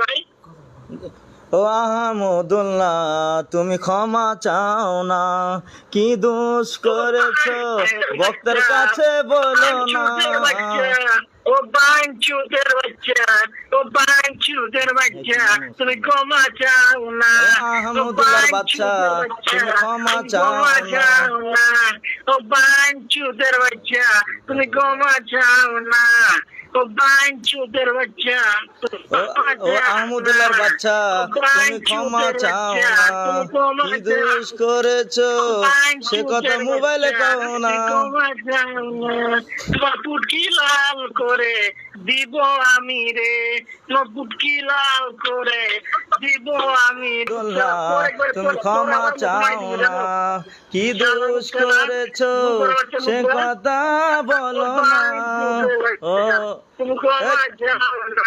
ভাই। ও আহমদুল্লাহ তুমি ক্ষমা চাও না, কি দোষ করেছো ভক্তের কাছে বলো না। ও বাঞ্চুতের বাচ্চা, ও বাঞ্চুতের বাচ্চা, তুমি ক্ষমা চাও না। আহমদুল্লাহর বাচ্চা তুমি ক্ষমা চাও না। ও বাঞ্চুতের বাচ্চা তুমি ক্ষমা চাও না। ও বাঞ্চুতের বাচ্চা, ও আহমদুল্লাহর বাচ্চা তুমি ক্ষমা চাও না, কি দোষ করেছো সে কথা মোবাইলে কও না। পুটকি লাল করে দিব আমি রে, পুটকি লাল করে দিব আমি। তুমি ক্ষমা চাও না, কি দোষ করেছো সে কথা বলো না। ও তুমি ক্ষমা চাও না।